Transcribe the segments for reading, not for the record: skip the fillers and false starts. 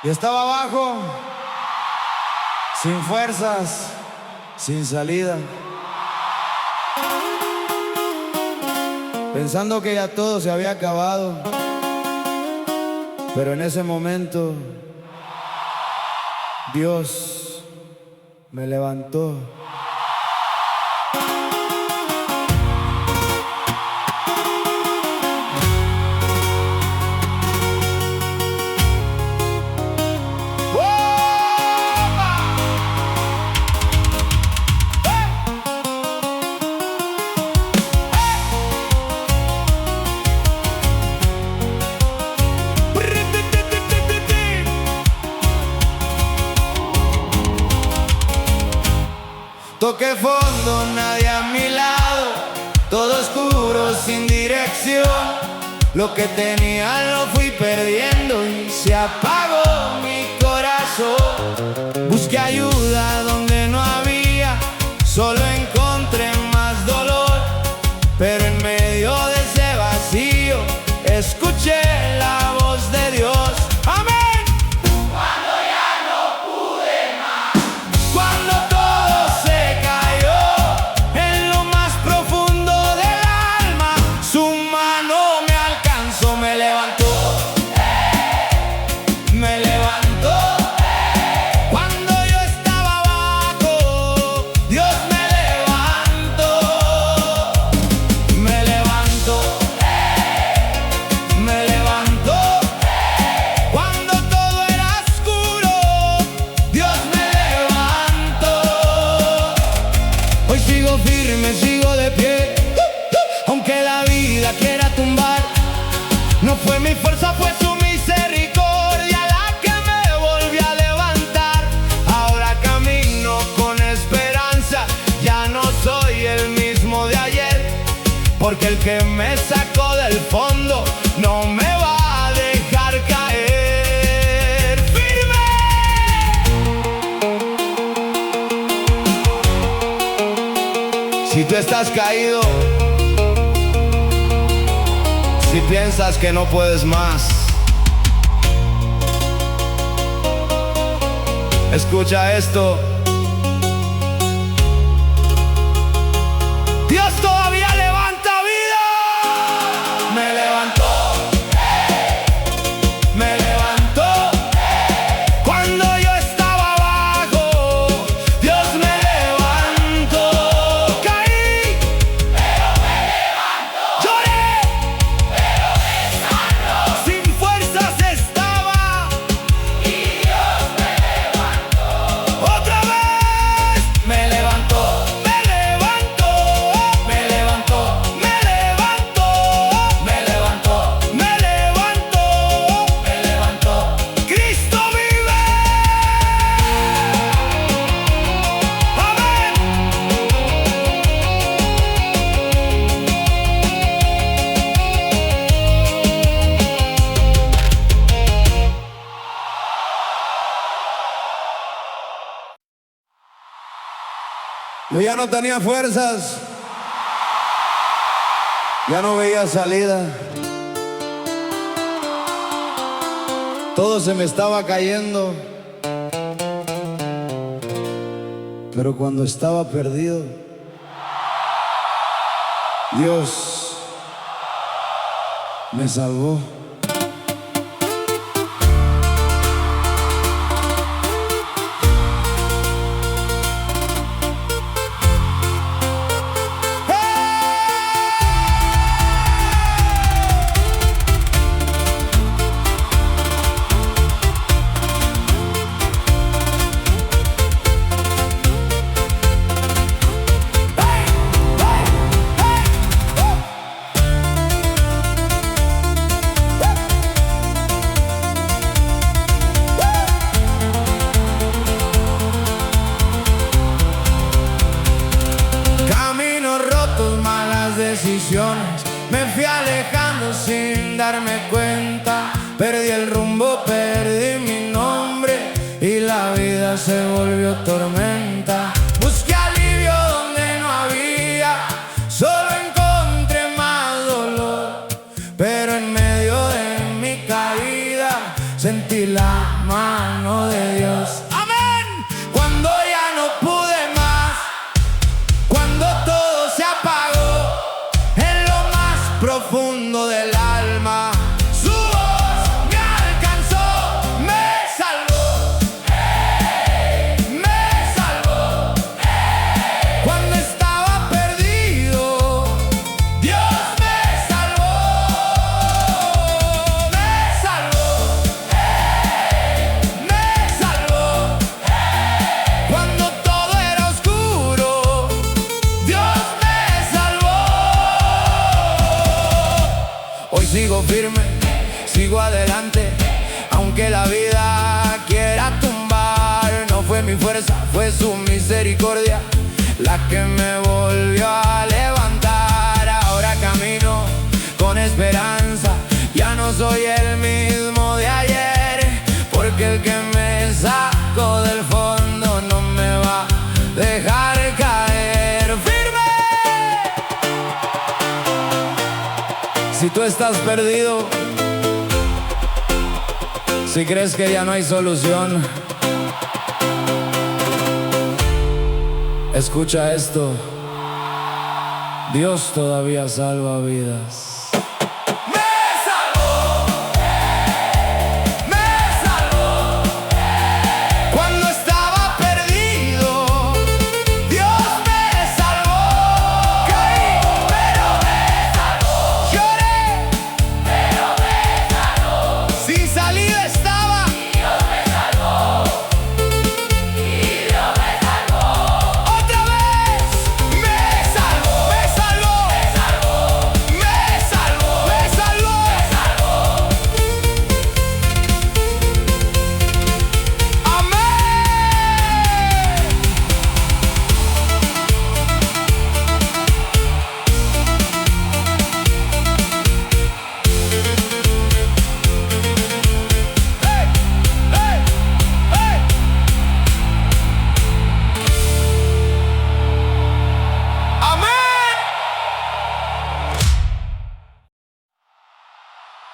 Y estaba abajo, sin fuerzas, sin salida, pensando que ya todo se había acabado. Pero en ese momento Dios me levantó. Toqué fondo, nadie a mi lado, todo oscuro, sin dirección. Lo que tenía lo fui perdiendo y se apagó mi corazón. Busqué ayuda donde no había, solo encontré más dolor. Pero en medio de ese vacío, escuché la voz de Dios. ¡Amén! Sigo de pie, aunque la vida quiera tumbar. No fue mi fuerza, fue su misericordia la que me volvió a levantar. Ahora camino con esperanza, ya no soy el mismo de ayer, porque el que me sacó del fondo no me va a dejar caer. ¡Firme! Si tú estás caído, si piensas que no puedes más, escucha esto. Dios todavía levanta vida. Me levantó. Me levantó. Cuando yo estaba abajo, Dios me levantó. Caí, pero me levantó. Lloré, pero me sanó. Sin fuerzas estaba y Dios me levantó. Otra vez me levantó. Me levantó. Me levantó. Me levantó. Me levantó. Me levantó. Me levantó. Cristo vive. Amén. Yo ya no tenía fuerzas, ya no veía salida. Todo se me estaba cayendo. Pero cuando estaba perdido, Dios me salvó. Decisiones, me fui alejando sin darme cuenta. Perdí el rumbo, perdí mi nombre y la vida se volvió tormenta. Busqué alivio donde no había, solo encontré más dolor. Pero en medio de mi caída sentí la mano mi fuerza, fue su misericordia la que me volvió a levantar. Ahora camino con esperanza, ya no soy el mismo de ayer, porque el que me sacó del fondo no me va a dejar caer. ¡Firme! Si tú estás perdido, si crees que ya no hay solución, escucha esto: Dios todavía salva vidas.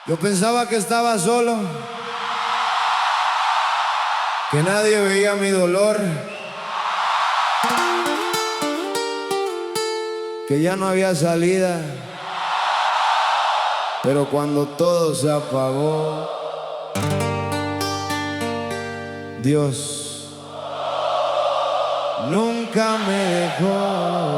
Yo pensaba que estaba solo, que nadie veía mi dolor, que ya no había salida. Pero cuando todo se apagó, Dios nunca me dejó.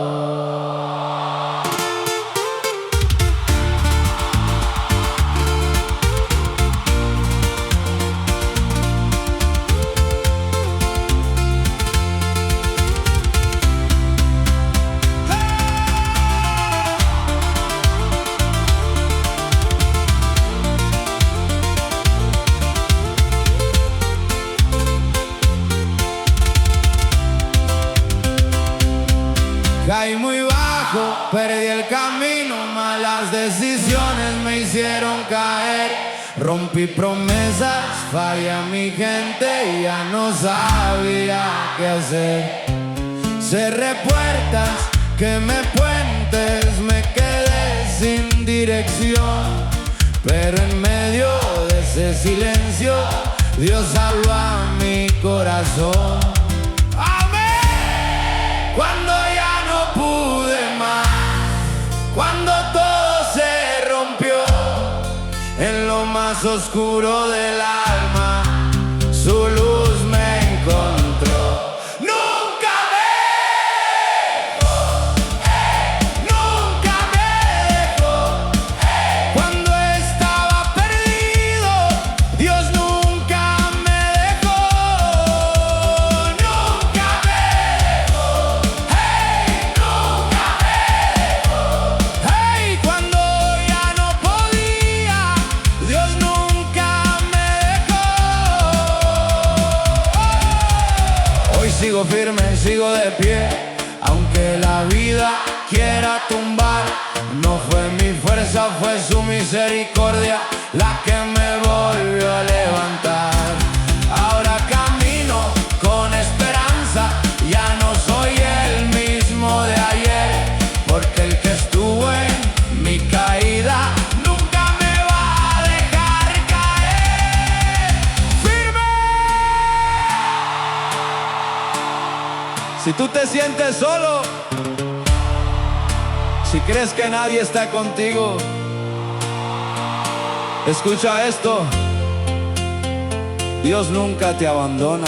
Caí muy bajo, perdí el camino, malas decisiones me hicieron caer. Rompí promesas, fallé a mi gente y ya no sabía qué hacer. Cerré puertas, quemé puentes, me quedé sin dirección. Pero en medio de ese silencio, Dios salvó a mi corazón. ¡Amén! Cuando pude más, cuando todo se rompió, en lo más oscuro del alma, su luz me encontró. Nunca me dejó, nunca me dejó. Cuando estaba perdido, Dios nunca me dejó. Nunca me dejó. Sigo firme, sigo de pie, aunque la vida quiera tumbar. No fue mi fuerza, fue su misericordia la que me volvió a levantar. Ahora camino con esperanza, ya no soy el mismo de ayer, porque el que estuvo en mi caída nunca me va a dejar caer. ¡Firme! Si tú te sientes solo, si crees que nadie está contigo, escucha esto: Dios nunca te abandona.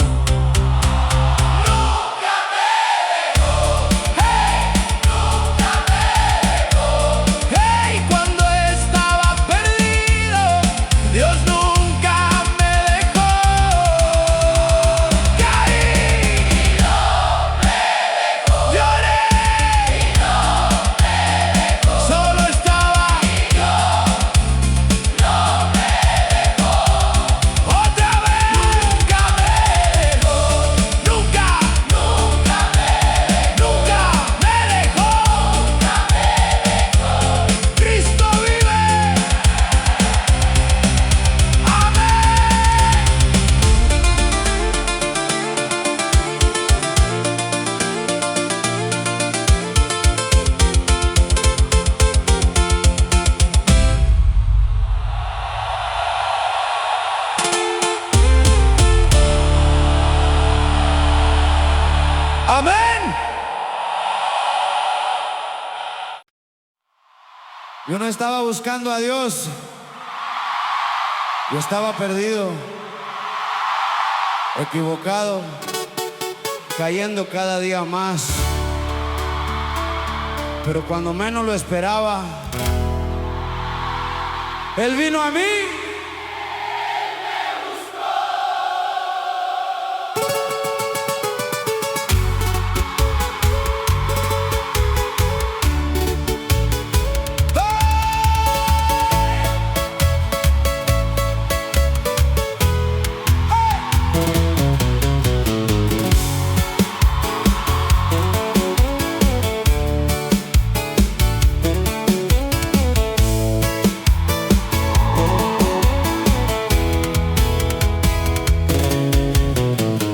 Yo no estaba buscando a Dios. Yo estaba perdido, equivocado, cayendo cada día más. Pero cuando menos lo esperaba, Él vino a mí.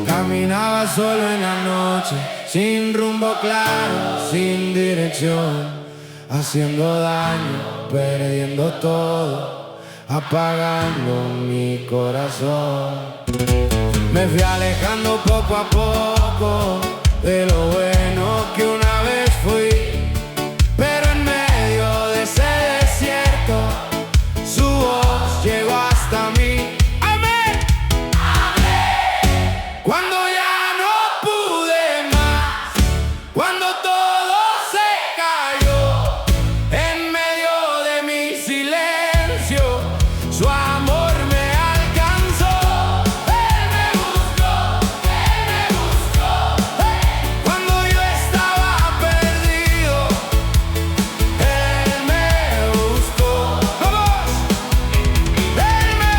Caminaba solo en la noche, sin rumbo claro, sin dirección, haciendo daño, perdiendo todo, apagando mi corazón. Me fui alejando poco a poco de lo bueno que una vez fui, pero en medio de ese desierto su voz llegó hasta mí. Cuando ya no pude más, cuando todo se cayó, en medio de mi silencio, su amor me alcanzó. Él me buscó, cuando yo estaba perdido, Él me buscó. ¡Vamos! Él me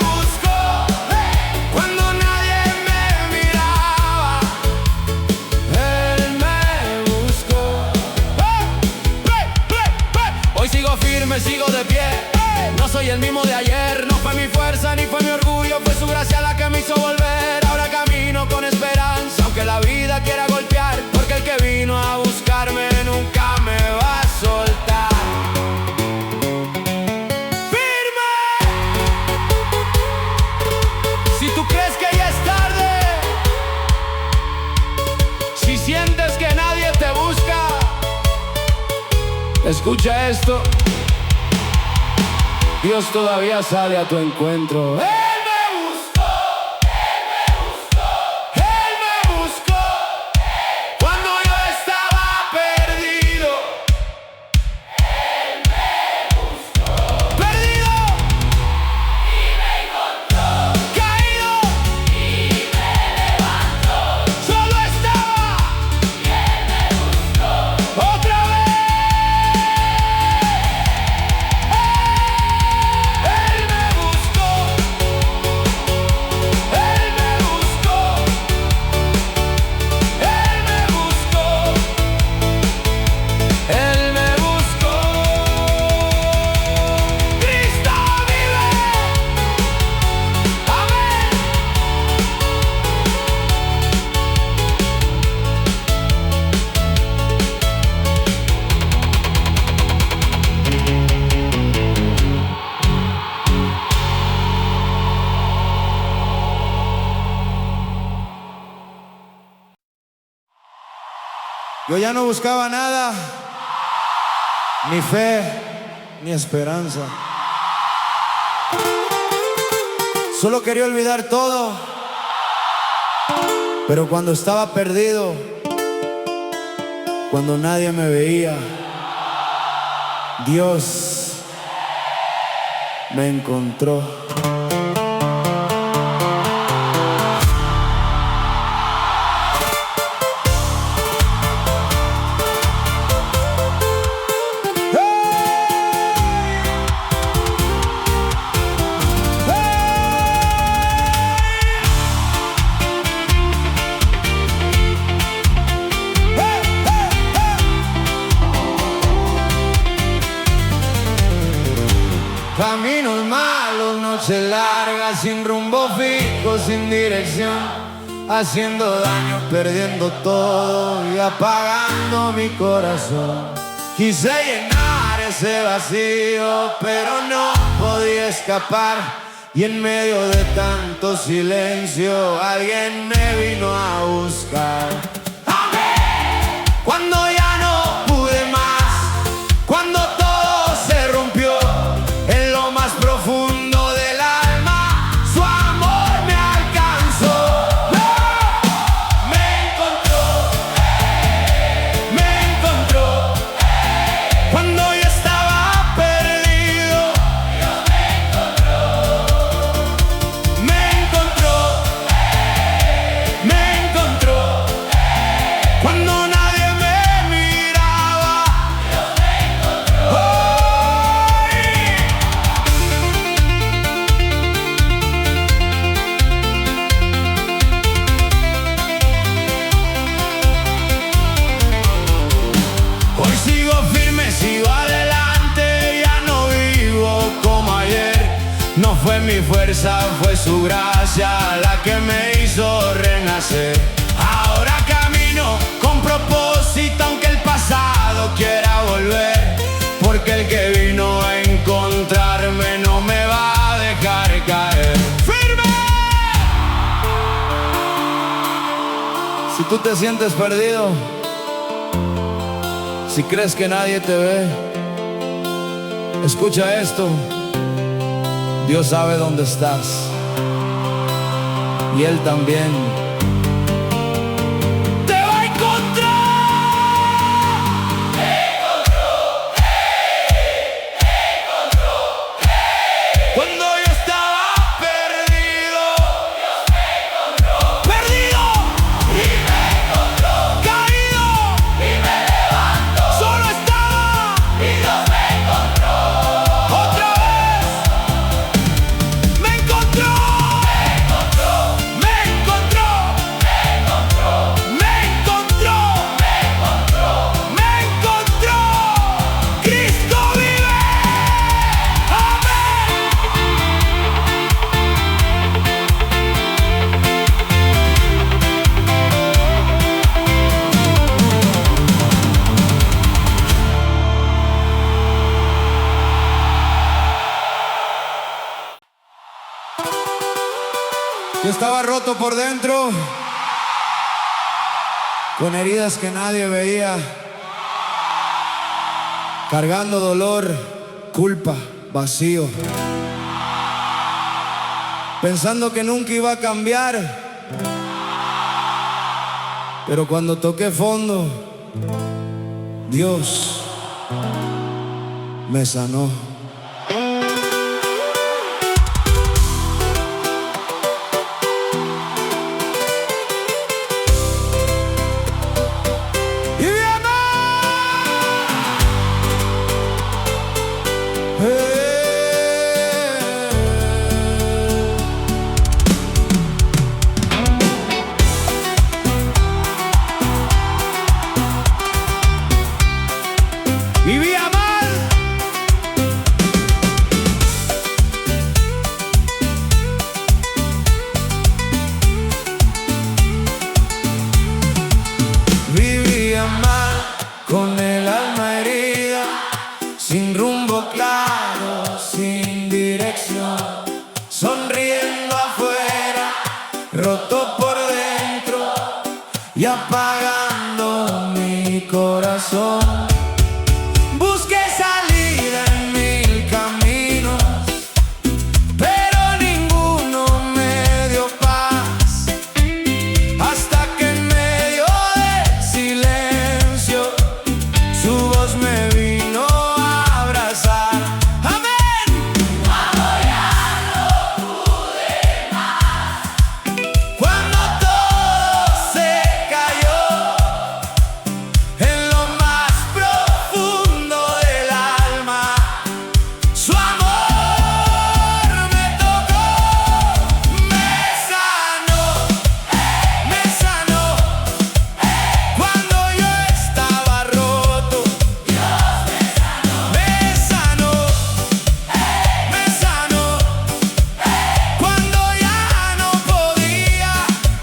buscó, cuando nadie me miraba, Él me buscó. Hoy sigo firme, sigo de pie. No soy el mismo de ayer. No fue mi fuerza ni fue mi orgullo, fue su gracia la que me hizo volver. Ahora camino con esperanza, aunque la vida quiera golpear, porque el que vino a buscarme nunca me va a soltar. Si tú crees que ya es tarde, si sientes que nadie te busca, escucha esto. Dios todavía sale a tu encuentro. Él me buscó, Él me buscó, cuando yo estaba perdido. Él me buscó, perdido, y me encontró, caído, y me levantó. Solo estaba, y Él me buscó, otra vez. Él me buscó, Él me buscó, Él me buscó, Él me buscó. Cristo vive. Amén. Yo ya no buscaba nada, ni fe, ni esperanza. Solo quería olvidar todo. Pero cuando estaba perdido, cuando nadie me veía, Dios me encontró. Caminos malos, noches largas, sin rumbo fijo, sin dirección, haciendo daño, perdiendo todo y apagando mi corazón. Quise llenar ese vacío, pero no podía escapar, y en medio de tanto silencio alguien me vino a buscar. Amén. Cuando ya no fue mi fuerza, fue su gracia la que me hizo renacer. Ahora camino con propósito aunque el pasado quiera volver, porque el que vino a encontrarme no me va a dejar caer. ¡Firme! Si tú te sientes perdido, si crees que nadie te ve, escucha esto. Dios sabe dónde estás y Él también te va a encontrar. Cuando yo estaba perdido, Dios me encontró. Perdido y me encontró. Caído y me levantó. Solo estaba y Dios me encontró. Otra vez me encontró. Me encontró. Me encontró. Me encontró. Me encontró. Me encontró. Cristo vive. Amén. Yo estaba roto por dentro, con heridas que nadie veía, cargando dolor, culpa, vacío, pensando que nunca iba a cambiar. Pero cuando toqué fondo, Dios me sanó. Vivía mal, vivía mal, con el alma herida, sin rumbo claro, sin dirección, sonriendo afuera, roto por dentro y apagando mi corazón. Busqué salida en 1000 caminos, pero ninguno me dio paz, hasta que en medio del silencio su voz me vino a abrazar. Amén. Cuando ya no pude más, cuando todo se cayó en lo más profundo del alma, su amor me tocó, me sanó, me sanó. Cuando yo estaba roto, Dios me sanó, me sanó. Cuando ya no podía,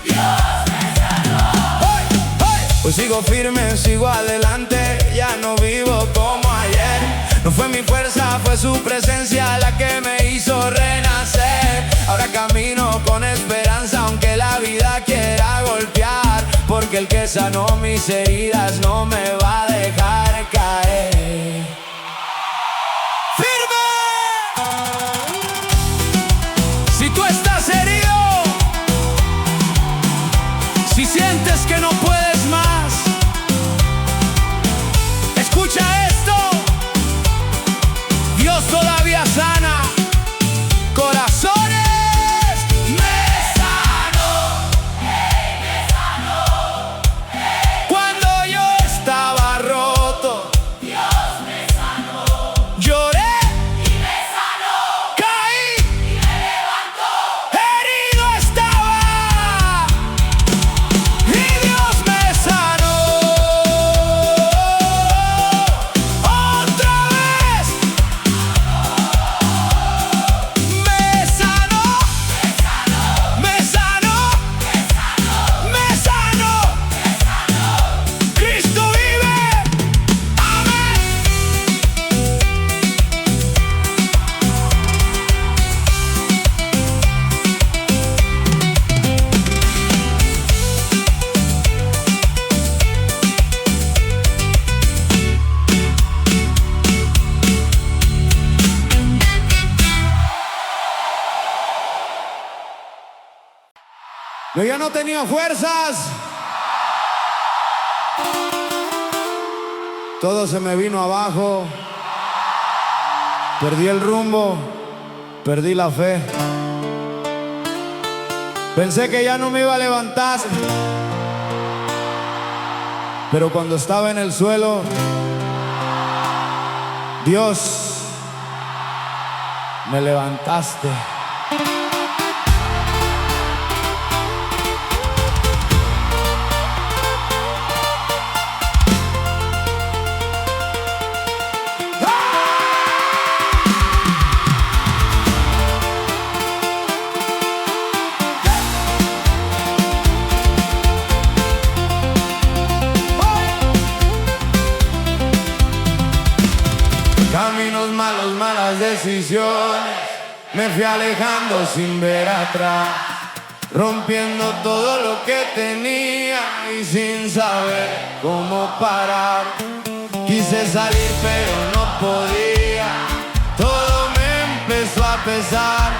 Dios me sanó. Pues sigo firme, sigo adelante, ya no vivo como ayer. No fue mi fuerza, fue su presencia la que me hizo renacer. Ahora camino con esperanza aunque la vida quiera golpear, porque el que sanó mis heridas no me va a dejar caer. ¡Firme! Si tú estás herido, si sientes que no puedes más, escucha esto. Dios todavía sana corazones. Me sanó, me sanó. Cuando yo estaba roto, Dios me sanó. Yo ya no tenía fuerzas. Todo se me vino abajo. Perdí el rumbo, perdí la fe. Pensé que ya no me iba a levantar, pero cuando estaba en el suelo, Dios, me levantaste. Caminos malos, malas decisiones, me fui alejando sin ver atrás, rompiendo todo lo que tenía y sin saber cómo parar. Quise salir pero no podía, todo me empezó a pesar,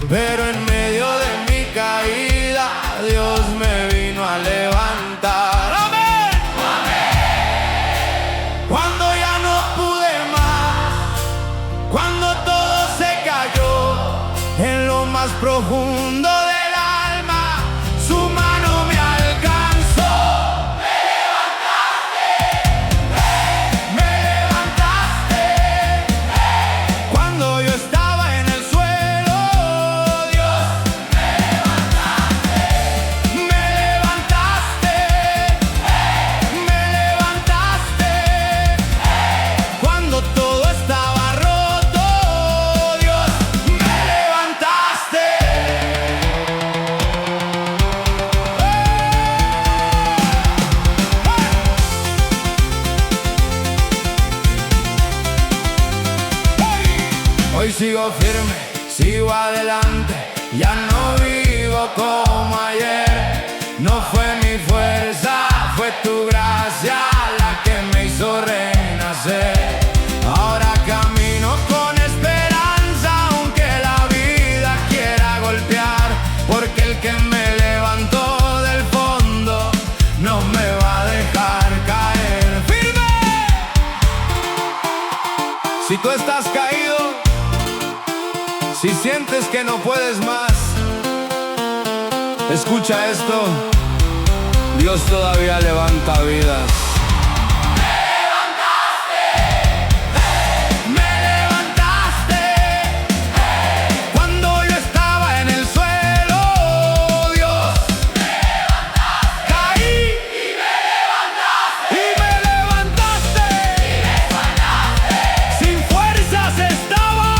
pero en medio de mi caída Dios me vino a levantar. ¡Amén! ¡Amén! Cuando ya no pude más, cuando todo se cayó en lo más profundo del alma, su mano me alcanzó. Me levantaste, me levantaste. Cuando yo estaba en el suelo, Dios, me levantaste, me levantaste, me levantaste. Cuando todo estaba roto, Dios, me levantaste. Hoy sigo firme, sigo adelante, ya no vivo como ayer. No fue mi fuerza, fue tu gracia la que me hizo renacer. Ahora camino con esperanza, aunque la vida quiera golpear, porque el que me levantó del fondo no me va a dejar caer. ¡Firme! Si tú estás caído, si sientes que no puedes más, escucha esto: Dios todavía levanta vidas. Me levantaste. Cuando yo estaba en el suelo, Dios, me levantaste. Caí y me levantaste. Y me levantaste. Y me sanaste. Sin fuerzas estaba.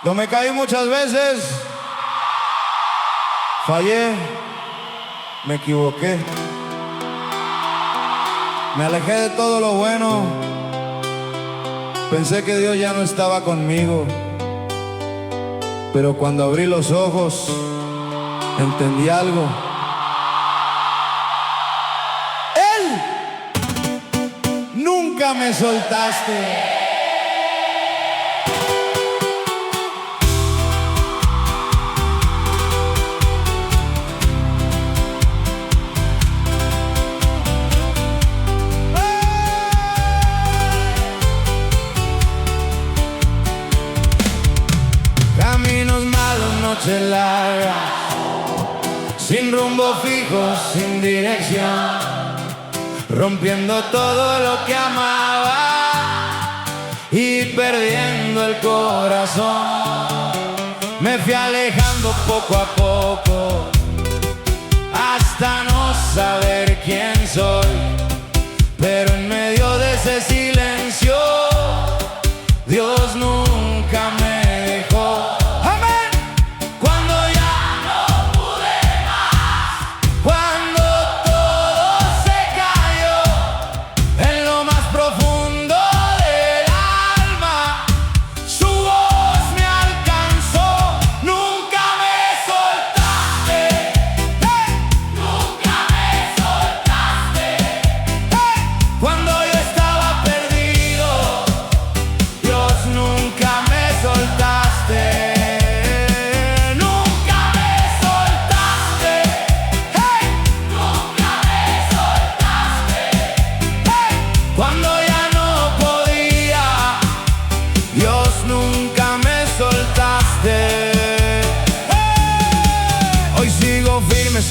Yo me caí muchas veces, fallé, me equivoqué, me alejé de todo lo bueno, pensé que Dios ya no estaba conmigo, pero cuando abrí los ojos, entendí algo. Él, nunca me soltaste. Caminos malos, noches largas, sin rumbo fijo, sin dirección, rompiendo todo lo que amaba y perdiendo el corazón. Me fui alejando poco a poco hasta no saber quién soy, pero en medio de ese silencio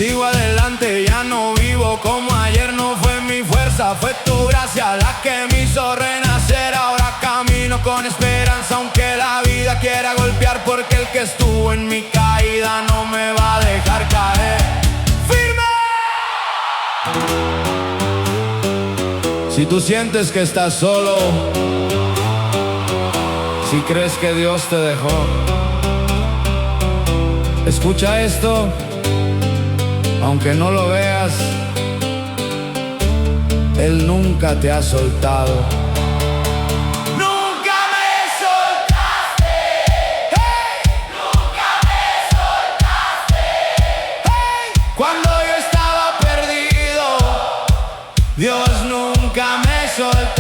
sigo adelante, ya no vivo como ayer. No fue mi fuerza, fue tu gracia la que me hizo renacer. Ahora camino con esperanza, aunque la vida quiera golpear, porque el que estuvo en mi caída no me va a dejar caer. ¡Firme! Si tú sientes que estás solo, si crees que Dios te dejó, escucha esto, aunque no lo veas, Él nunca te ha soltado. Nunca me soltaste, hey. Nunca me soltaste, hey. Cuando yo estaba perdido, Dios nunca me soltaste.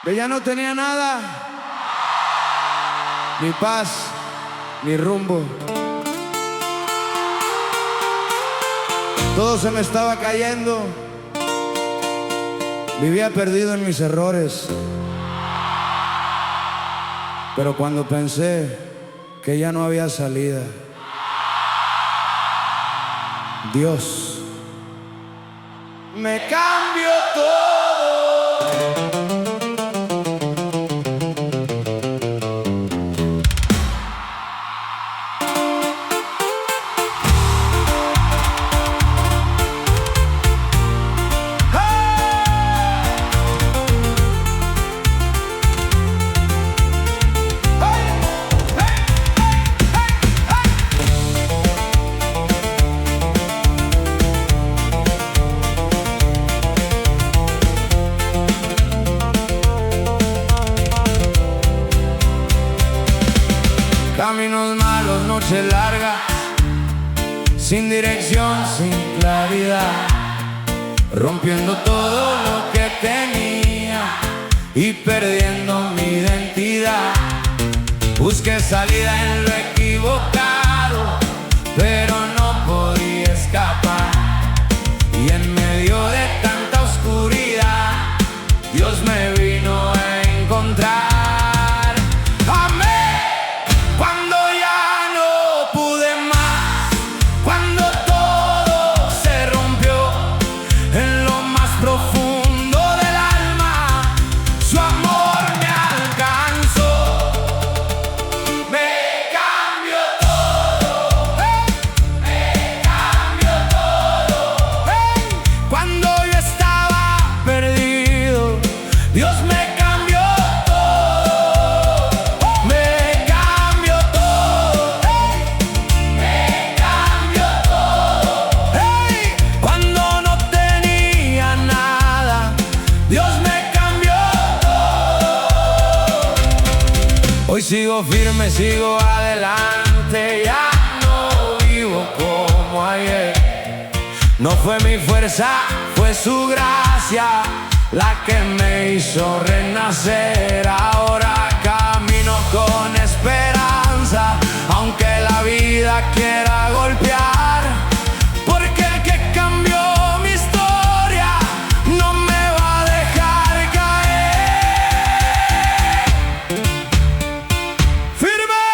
Que ya no tenía nada, ni paz, ni rumbo. Todo se me estaba cayendo. Vivía perdido en mis errores. Pero cuando pensé que ya no había salida, Dios me cambió todo. Caminos malos, noche larga, sin dirección, sin claridad, rompiendo todo lo que tenía y perdiendo mi identidad. Busqué salida en lo equivocado, pero no podía escapar. Y en medio de tanta oscuridad, Dios me vino a encontrar. Hoy sigo firme, sigo adelante, ya no vivo como ayer. No fue mi fuerza, fue su gracia la que me hizo renacer. Ahora camino con esperanza, aunque la vida quiera golpear, porque el que cambió mi historia no me va a dejar caer. ¡Firme!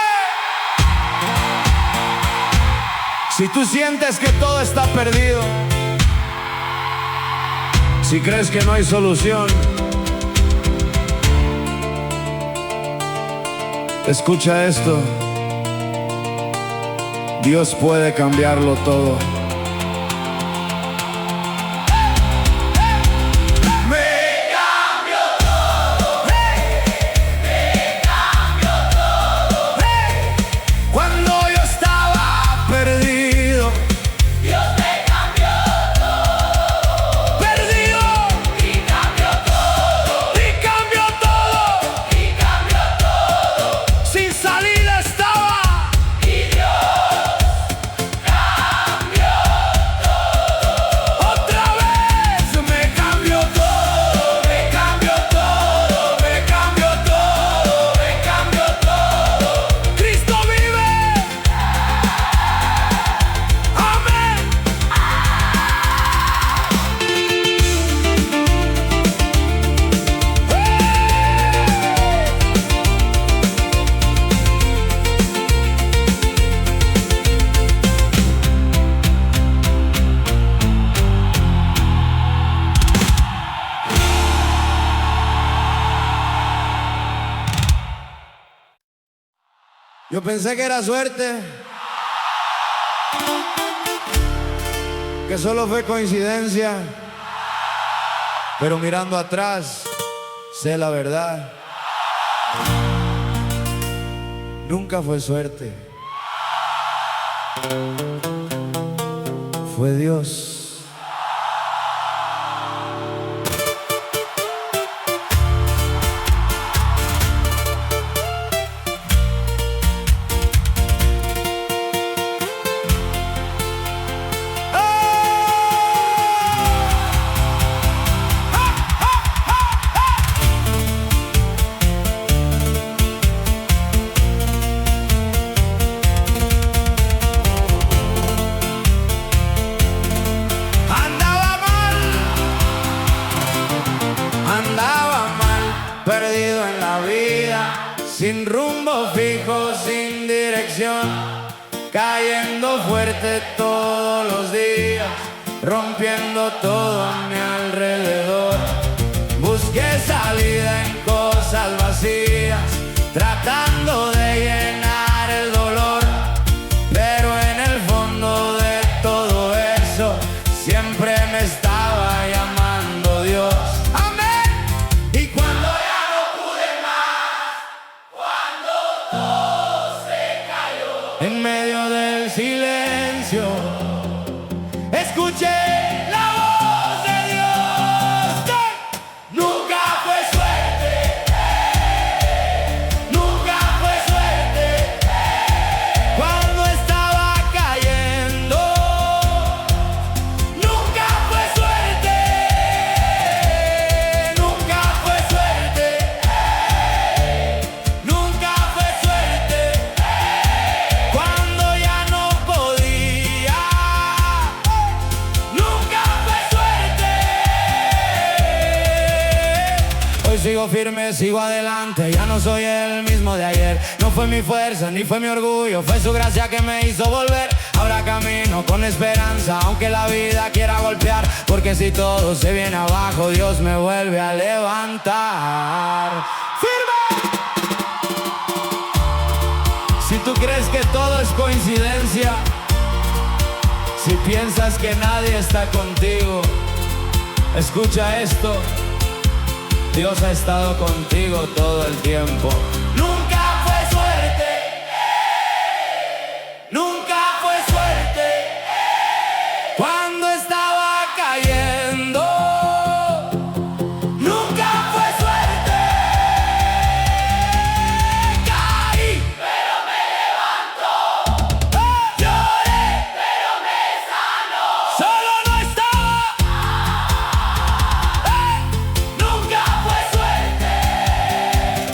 Si tú sientes que todo está perdido, si crees que no hay solución, escucha esto. Dios puede cambiarlo todo. Yo pensé que era suerte, que solo fue coincidencia, pero mirando atrás sé la verdad. Nunca fue suerte, fue Dios. Perdido en la vida, sin rumbo fijo, sin dirección, cayendo fuerte todos los días, rompiendo todo a mi alrededor. Busqué salida en cosas vacías, tratando de llenar el dolor, pero en el fondo de todo eso siempre me estaba llamando Dios. En medio del silencio escuché la voz de Dios. Nunca fue suerte, nunca fue suerte. Cuando estaba cayendo, nunca fue suerte, nunca fue suerte, nunca fue suerte. Sigo firme, sigo adelante, ya no soy el mismo de ayer. No fue mi fuerza, ni fue mi orgullo, fue su gracia que me hizo volver. Ahora camino con esperanza, aunque la vida quiera golpear, porque si todo se viene abajo, Dios me vuelve a levantar. ¡Firme! Si tú crees que todo es coincidencia, si piensas que nadie está contigo, escucha esto. Dios ha estado contigo todo el tiempo. Nunca fue suerte, nunca fue suerte. Cuando estaba cayendo, nunca fue suerte. Caí, pero me levantó. Lloré, pero me sanó. Solo no estaba. Nunca fue suerte.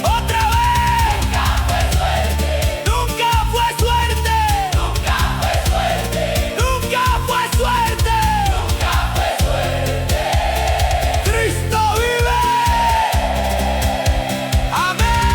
Otra vez. Nunca fue suerte. Nunca fue suerte. Nunca fue suerte. Nunca fue suerte. Nunca fue suerte. Cristo vive. Amén.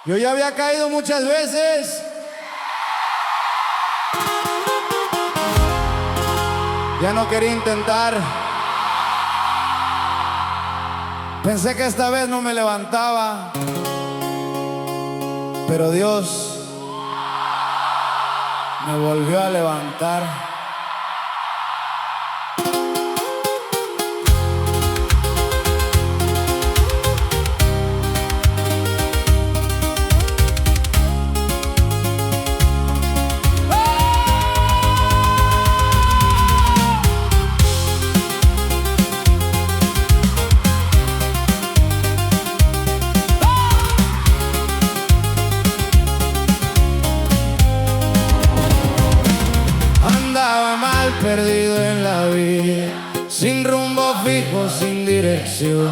Yo ya había caído muchas veces. Ya no quería intentar. Pensé que esta vez no me levantaba, pero Dios me volvió a levantar. Perdido en la vida, sin rumbo fijo, sin dirección,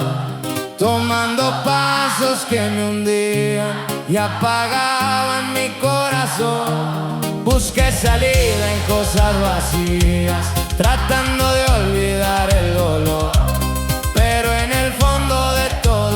tomando pasos que me hundían y apagaban mi corazón. Busqué salida en cosas vacías, tratando de olvidar el dolor, pero en el fondo de todo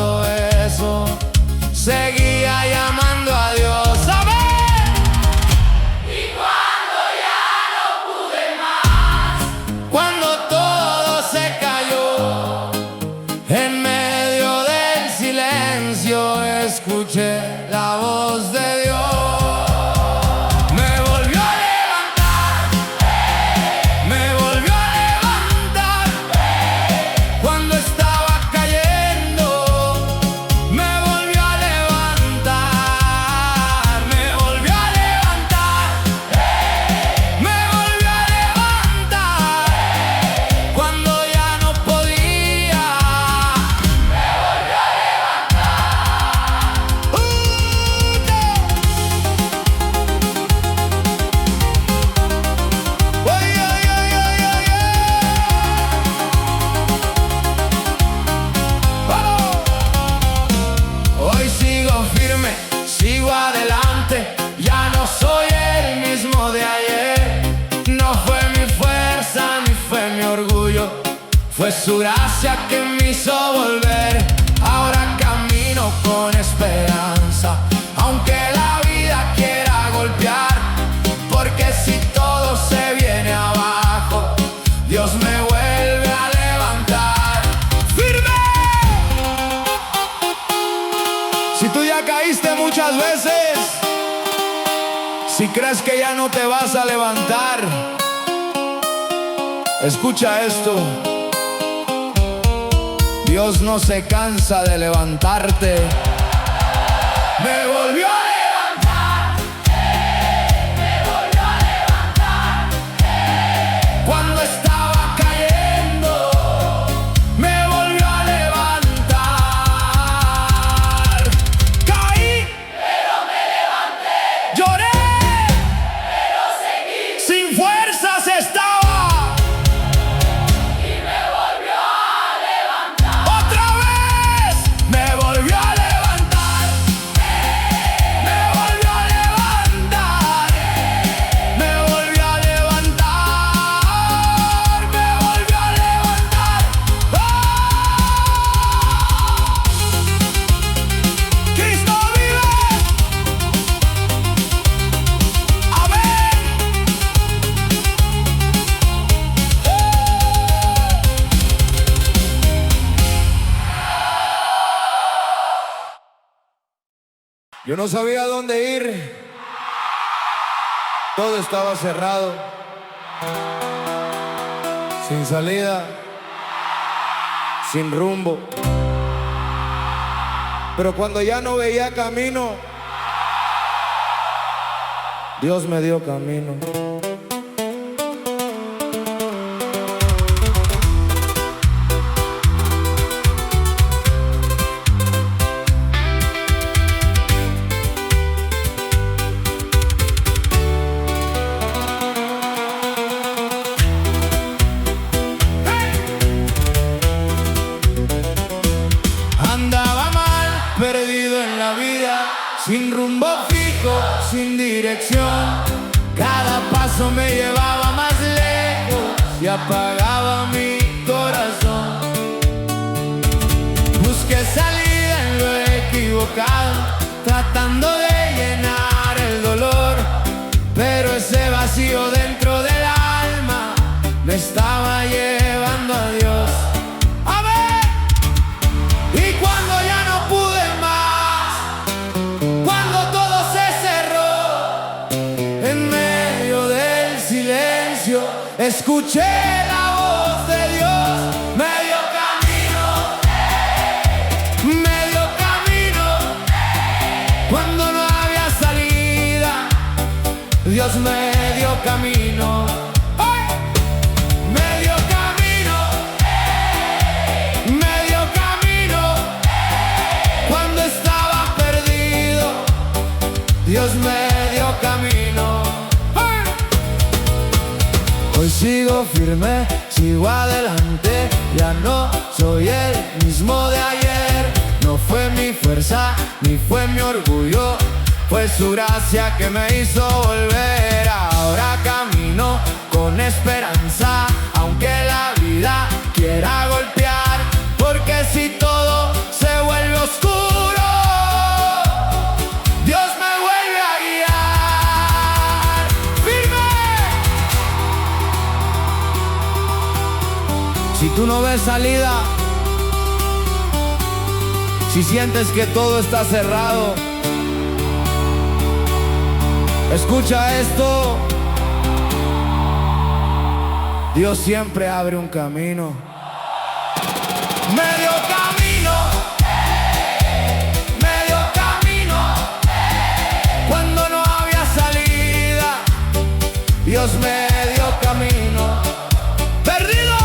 Fue su gracia que me hizo volver. Ahora camino con esperanza, aunque la vida quiera golpear. Porque si todo se viene abajo, Dios me vuelve a levantar. ¡Firme! Si tú ya caíste muchas veces, si crees que ya no te vas a levantar, escucha esto. Dios no se cansa de levantarte. Me volvió a levantar, me volvió a levantar. Cuando estaba cayendo, me volvió a levantar. Caí, pero me levanté. Lloré, pero seguí. Sin fuerzas estaba. Yo no sabía dónde ir. Todo estaba cerrado, sin salida, sin rumbo. Pero cuando ya no veía camino, Dios me dio camino. Perdido en la vida, sin rumbo fijo, sin dirección. Cada paso me llevaba más lejos y apagaba mi corazón. Busqué salida en lo equivocado, tratando de llenar el dolor. Pero ese vacío dentro del alma me estaba llevando a Dios. Escuché la voz de Dios, medio camino, cuando no había salida, Dios me dio camino. Medio camino, cuando estaba perdido, Dios me dio camino. Hoy sigo firme, sigo adelante. Ya no soy el mismo de ayer. No fue mi fuerza, ni fue mi orgullo. Fue su gracia que me hizo volver. Ahora camino con esperanza, aunque la vida quiera golpear. Porque si todo se vuelve oscuro, Dios me vuelve a guiar. ¡Firme! Si tú no ves salida, si sientes que todo está cerrado, escucha esto. Dios siempre abre un camino. Medio camino, cuando no había salida, Dios me dio camino. Perdido,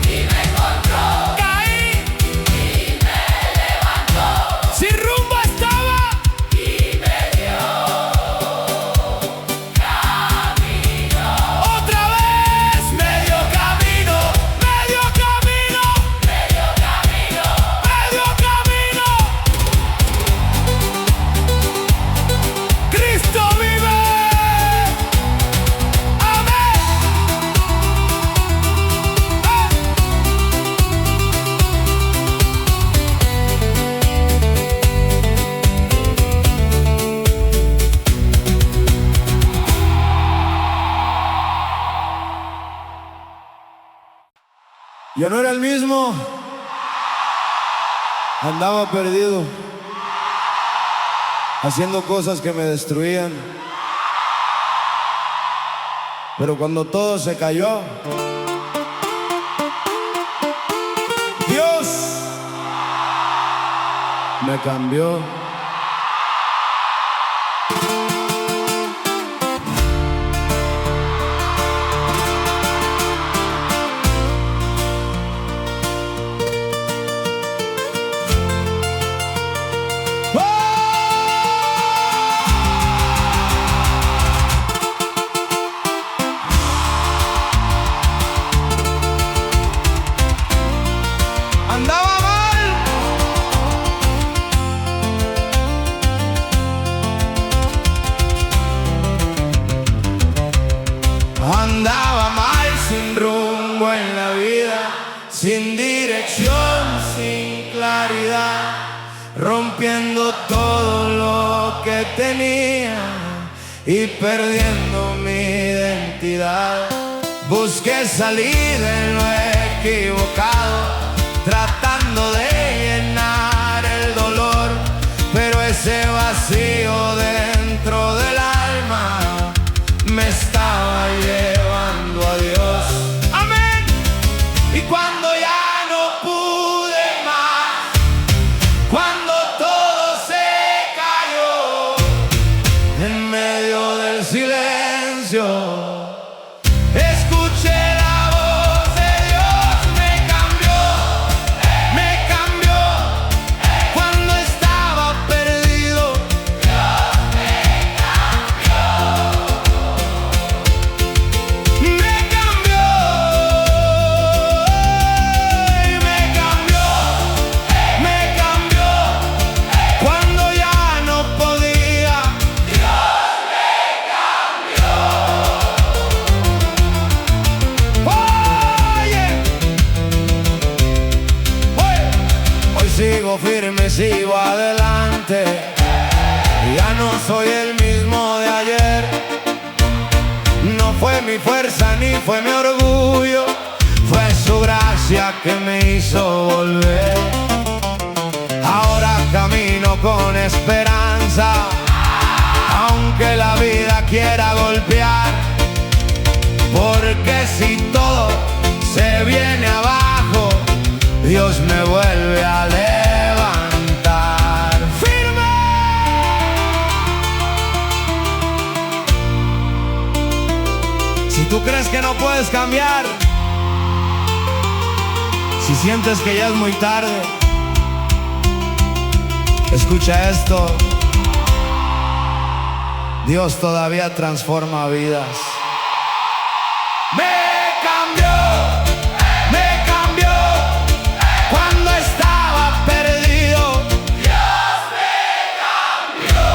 y me encontró. Caí, y me levantó. Sin rumbo estaba, y me dio camino. Otra vez, medio camino, medio camino, medio camino, medio camino. Cristo vive. Amén. Yo no era el mismo, andaba perdido, haciendo cosas que me destruían. Pero cuando todo se cayó, Dios me cambió. Andaba mal, andaba mal, sin rumbo en la vida, sin dirección, sin claridad, rompiendo todo lo que tenía y perdiendo mi identidad. Busqué salir de lo equivocado, tratando de llenar el dolor, pero ese vacío dentro del alma me estaba llevando a Dios. Amén. Y cuando ya no pude más, cuando todo se cayó, en medio del silencio, escuché la voz de Dios, me cambió. Cuando estaba perdido, Dios me cambió. Me cambió, y me cambió, me cambió. Cuando ya no podía, Dios me cambió. Oye, hoy sigo firme, sigo adelante. Ya no soy el mismo de ayer. No fue mi fuerza ni fue mi orgullo, fue su gracia que me hizo volver. Ahora camino con esperanza, aunque la vida quiera golpear, porque si todo se viene abajo, Dios me vuelve a levantar. ¡Firme! Si tú crees que no puedes cambiar, si sientes que ya es muy tarde, escucha esto. Dios todavía transforma vidas. Me cambió, me cambió. Cuando estaba perdido, Dios me cambió.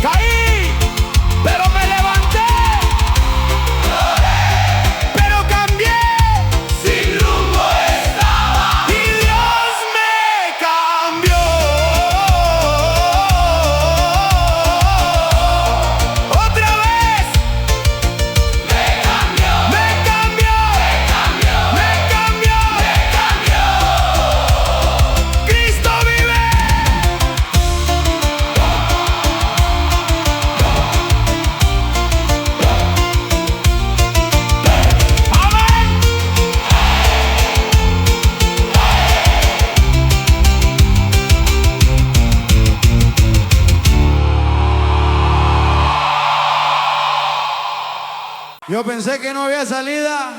Caí, pero me levanté. Lloré, pero cambié. Sin rumbo estaba y Dios me cambió. Otra vez. Me cambió, me cambió, me cambió, me cambió. Cristo vive. Amén. Yo pensé que no había salida,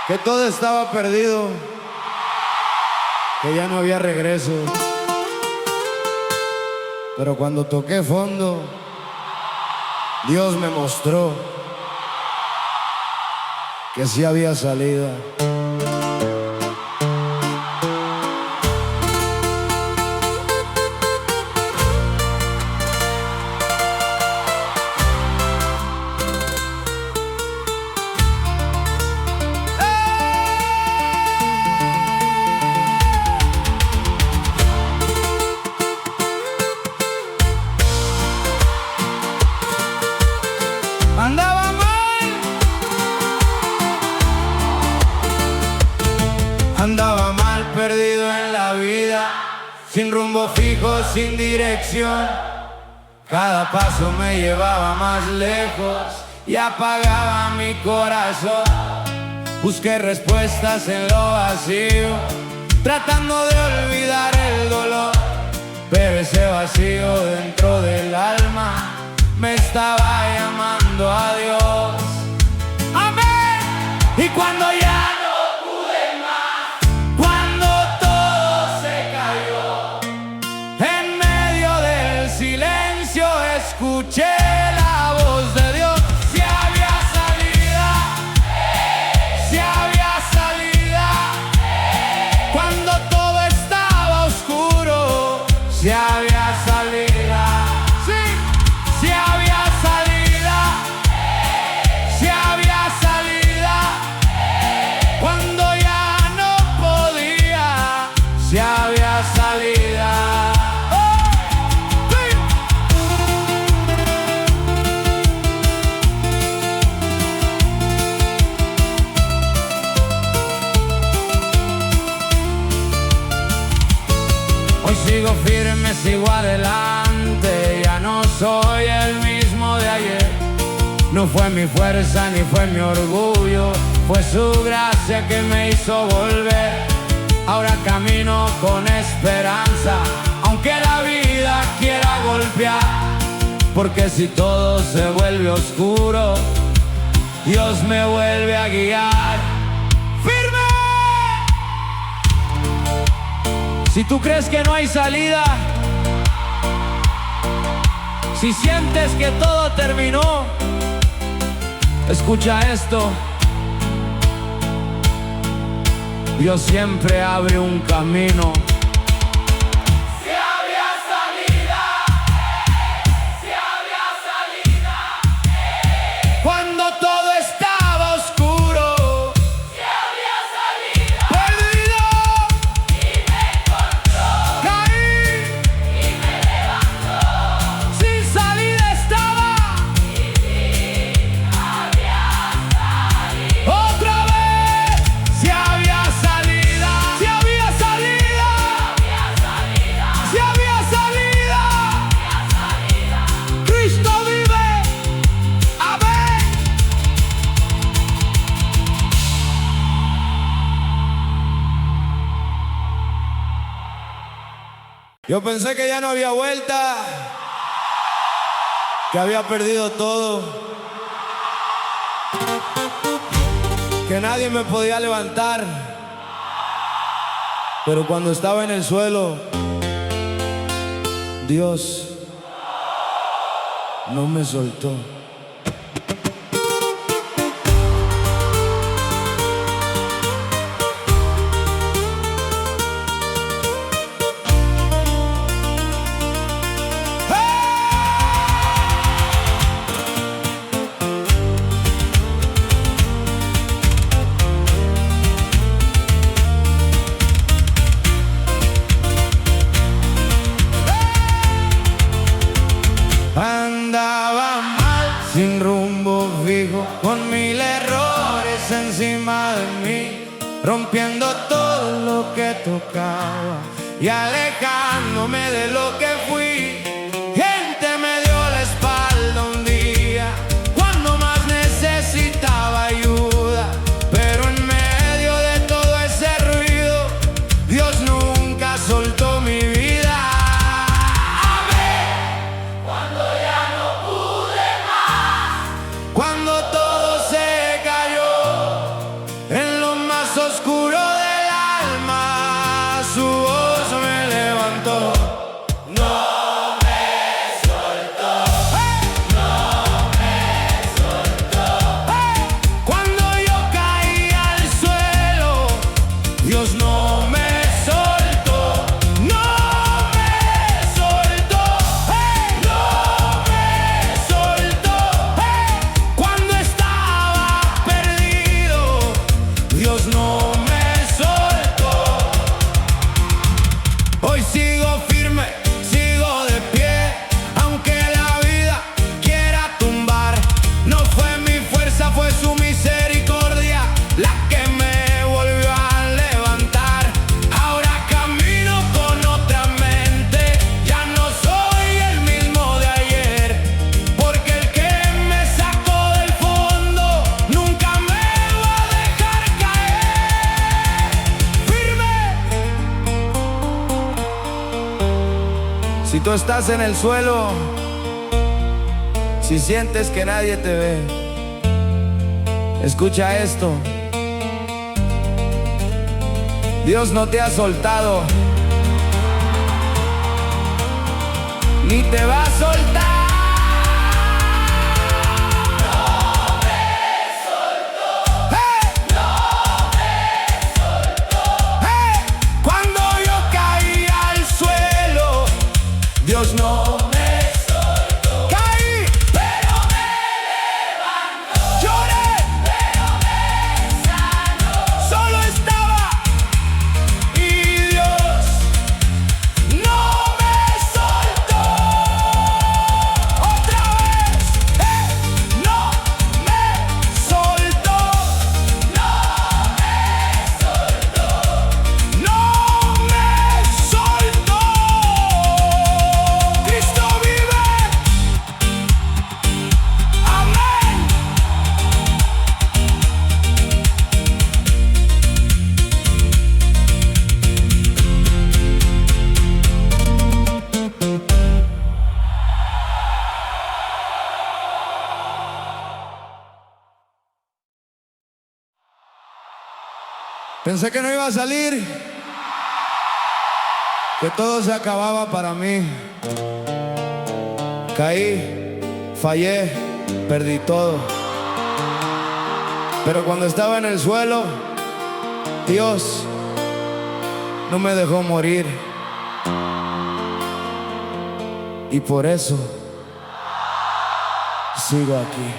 que todo estaba perdido, que ya no había regreso. Pero cuando toqué fondo, Dios me mostró que sí había salida. Andaba mal, Andaba mal, perdido en la vida, sin rumbo fijo, sin dirección. Cada paso me llevaba más lejos y apagaba mi corazón. Busqué respuestas en lo vacío, tratando de olvidar el dolor. Pero ese vacío dentro del alma me estaba llamando a Dios. Amén. Y cuando ya no pude más, cuando todo se cayó, en medio del silencio escuché la voz de Dios. Si había salida, si había salida, cuando todo estaba oscuro, si había salida, sí, si había salida, si había salida, cuando ya no podía, si había salida. Hoy sigo firme, sigo adelante, ya no soy el mismo de ayer. No fue mi fuerza ni fue mi orgullo, fue su gracia que me hizo volver. Ahora camino con esperanza, aunque la vida quiera golpear. Porque si todo se vuelve oscuro, Dios me vuelve a guiar. ¡Firme! Si tú crees que no hay salida, si sientes que todo terminó, escucha esto. Dios siempre abre un camino. Si había salida, si había salida, Cuando todo estaba oscuro, si había salida, perdido, y me encontró, caí, y me levantó, sin salida estaba. Otra vez, si había salida, si había salida, si había salida, Cristo vive, amén. Yo pensé que ya no había vuelta, que había perdido todo, que nadie me podía levantar. Pero cuando estaba en el suelo, Dios no me soltó. Andaba mal, sin rumbo fijo, con 1000 errores encima de mí, rompiendo todo lo que tocaba y alejándome de lo que fui. Gente me dio la espalda un día cuando más necesitaba ayuda, pero en medio de todo ese ruido, Dios nunca soltó mi vida. Cuando todo se cayó, en lo más oscuro del alma, su voz me levantó. No. Si tú estás en el suelo, si sientes que nadie te ve, escucha esto. Dios no te ha soltado, ni te va a soltar. Dios no me soltó. Caí, pero me levantó. Lloré, pero me sanó. Solo estaba y Dios no me soltó. Otra vez, no me soltó. No me soltó. No me soltó. Pensé que no iba a salir, que todo se acababa para mí. Caí, fallé, perdí todo. Pero cuando estaba en el suelo, Dios no me dejó morir. Y por eso sigo aquí.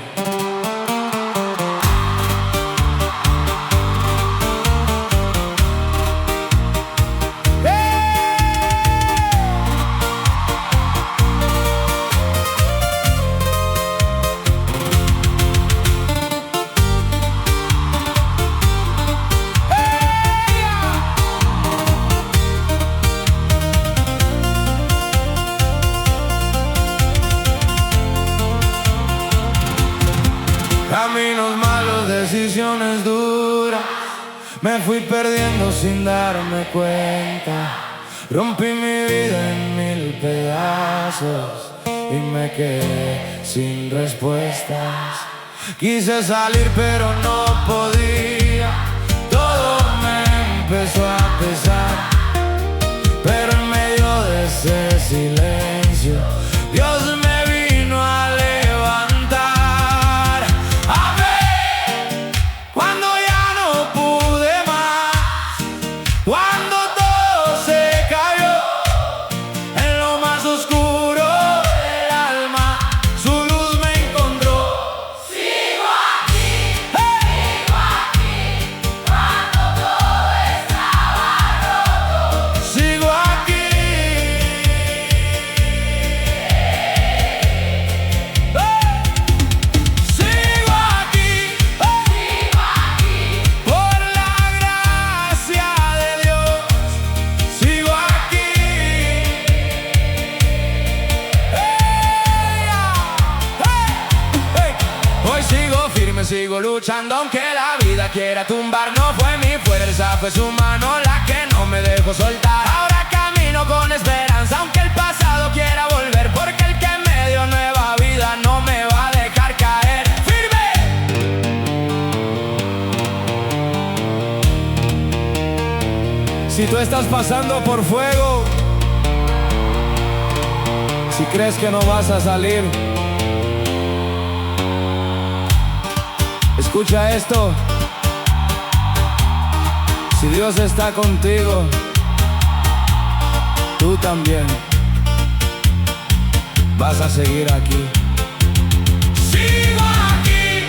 Caminos malos, decisiones duras, me fui perdiendo sin darme cuenta. Rompí mi vida en 1000 pedazos y me quedé sin respuestas. Quise salir pero no podía, todo me empezó a pesar. Pero en medio de ese silencio, Dios me vino a levantar. Amén. Cuando ya no pude más, cuando todo se cayó, en lo más oscuro del alma, su luz me encontró. Sigo aquí, sigo aquí, cuando todo estaba roto. Sigo aquí. Sigo aquí. Sigo aquí, Por la gracia de Dios, sigo aquí. Hoy sigo firme, sigo luchando, aunque la vida quiera tumbar. No fue mi fuerza, fue su mano la que no me dejó soltar. Ahora camino con esperanza, aunque el pasado quiera volver, porque el que me dio nueva vida no me va a dejar caer. ¡Firme! Si tú estás pasando por fuego, si crees que no vas a salir, escucha esto. Si Dios está contigo, tú también vas a seguir aquí. Sigo aquí.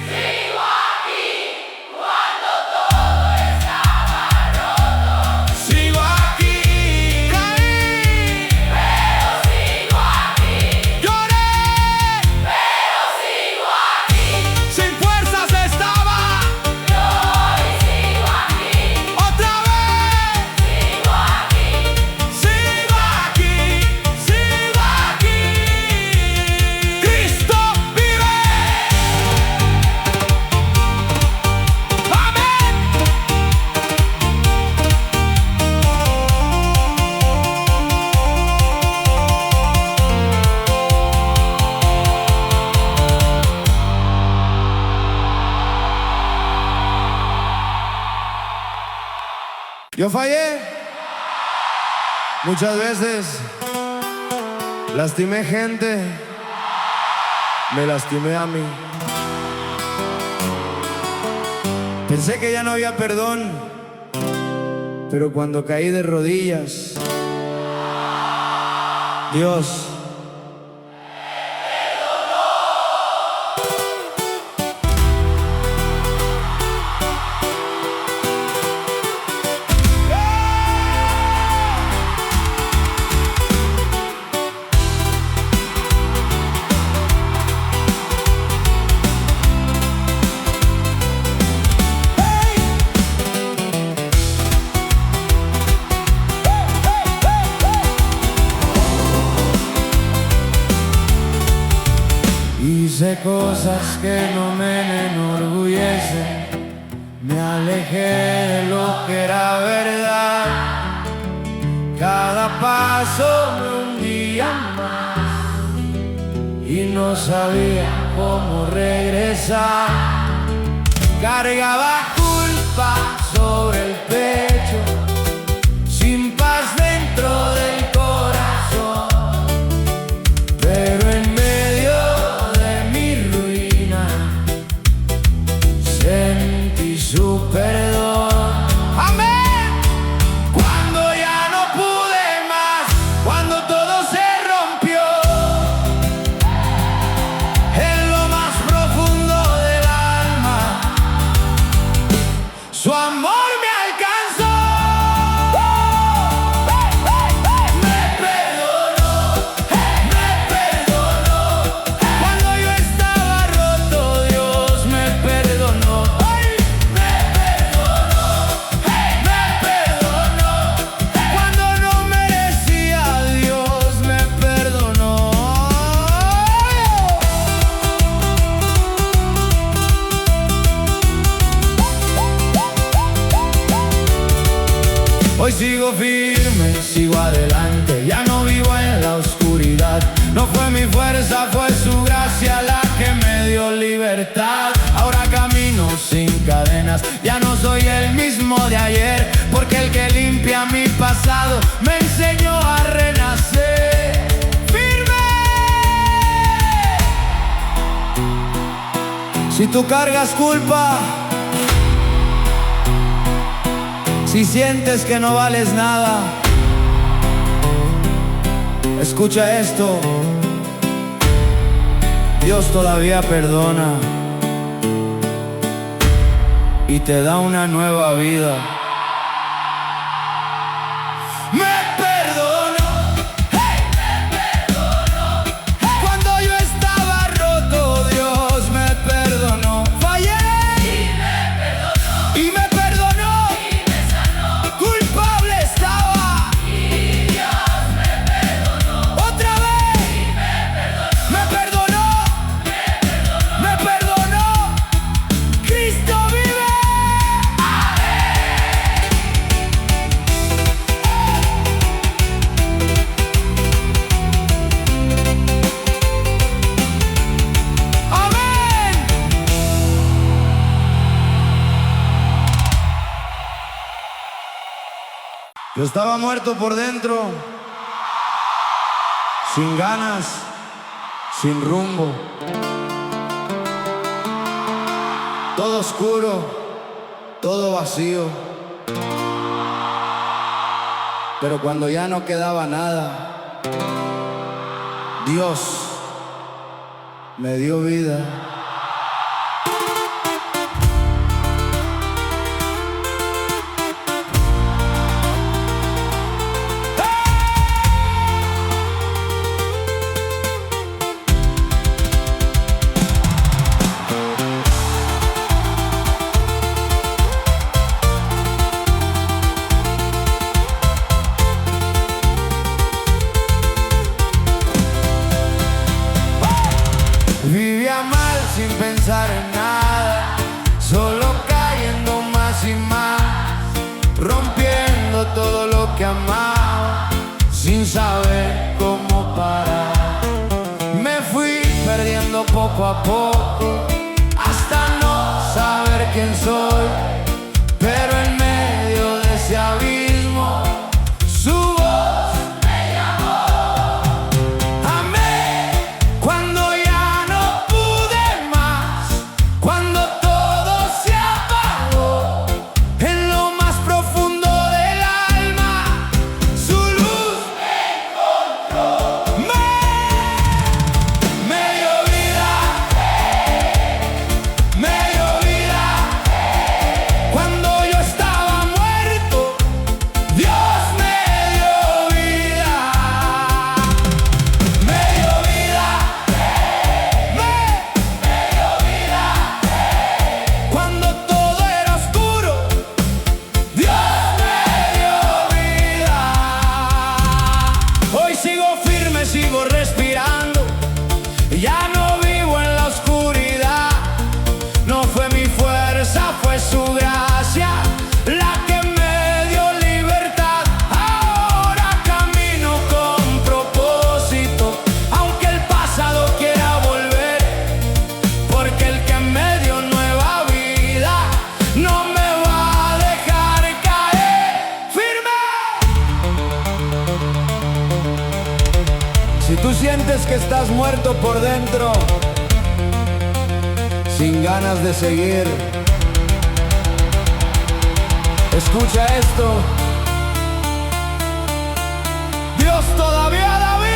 sigo aquí, cuando todo estaba roto. Sigo aquí. Caí, Pero sigo aquí, lloré, pero sigo aquí, sin fuerzas estaba. yo hoy sigo aquí, Otra vez, sigo aquí, sigo aquí, sigo aquí. Yo fallé muchas veces, lastimé gente, me lastimé a mí. Pensé que ya no había perdón, pero cuando caí de rodillas, Dios hice cosas que no me enorgullecen, me alejé de lo que era verdad. Cada paso me hundía más y no sabía cómo regresar. Cargaba culpa sobre el pecho, sin paz dentro del corazón, pero en medio de mi ruina sentí su perdón. ¡Amén! Cuando ya no pude más, cuando todo se rompió, en lo más profundo del alma, su amor me alcanzó. Me perdonó, me perdonó. Cuando yo estaba roto, Dios me perdonó. Me perdonó, me perdonó. Cuando no merecía, Dios me perdonó. Hoy sigo firme, sigo adelante, ya no vivo en la oscuridad. No fue mi fuerza, fue su gracia la que me dio libertad. Ahora camino sin cadenas, ya no soy el mismo de ayer, porque el que limpia mi pasado me enseñó a renacer. ¡Firme! Si tú cargas culpa, si sientes que no vales nada, escucha esto: Dios todavía perdona y te da una nueva vida. Me perdonó, me perdonó. Cuando yo estaba roto, Dios me perdonó. Fallé y me perdonó. Culpable estaba y Dios me perdonó. Otra vez y me perdonó, me perdonó. Cristo vive. Amén. Yo estaba muerto por dentro, sin ganas, sin rumbo, todo oscuro, todo vacío. Pero cuando ya no quedaba nada, Dios me dio vida. Vivía mal sin pensar en nada, solo cayendo más y más, rompiendo todo lo que amaba, sin saber cómo parar. Me fui perdiendo poco a poco, hasta no saber quién soy, pero en medio de ese abismo tú sientes que estás muerto por dentro, sin ganas de seguir, escucha esto. Dios todavía da vida.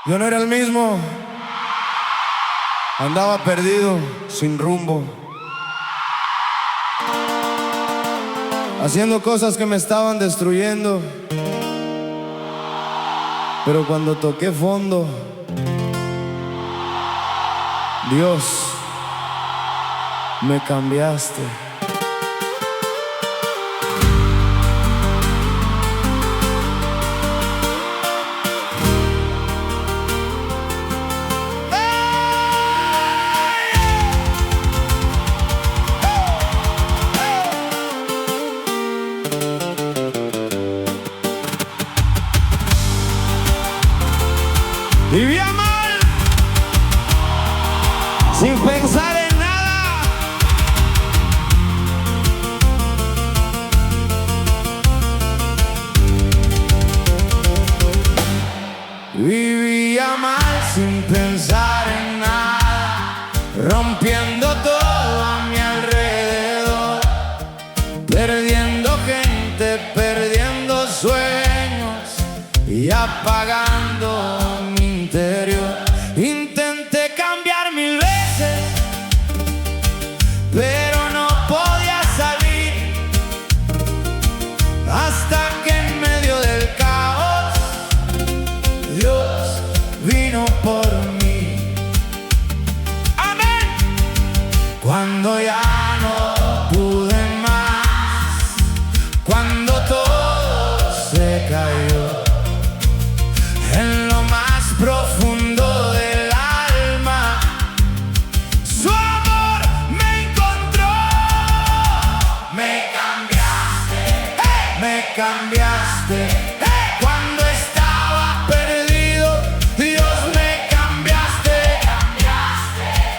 Yo no era el mismo, andaba perdido, sin rumbo, haciendo cosas que me estaban destruyendo. Pero cuando toqué fondo, Dios, me cambiaste. Vivía mal, sin pensar en nada. Vivía mal, sin pensar en nada, rompiendo todo a mi alrededor, perdiendo gente, perdiendo sueños y apagando. Intenté cambiar 1000 veces, pero no podía salir, hasta que en medio del caos Dios vino por mí. Amén. Cuando ya no pude más, cuando todo se cayó en lo más profundo del alma, su amor me encontró. Me cambiaste, hey, me cambiaste, hey, cuando estaba perdido, Dios me cambiaste,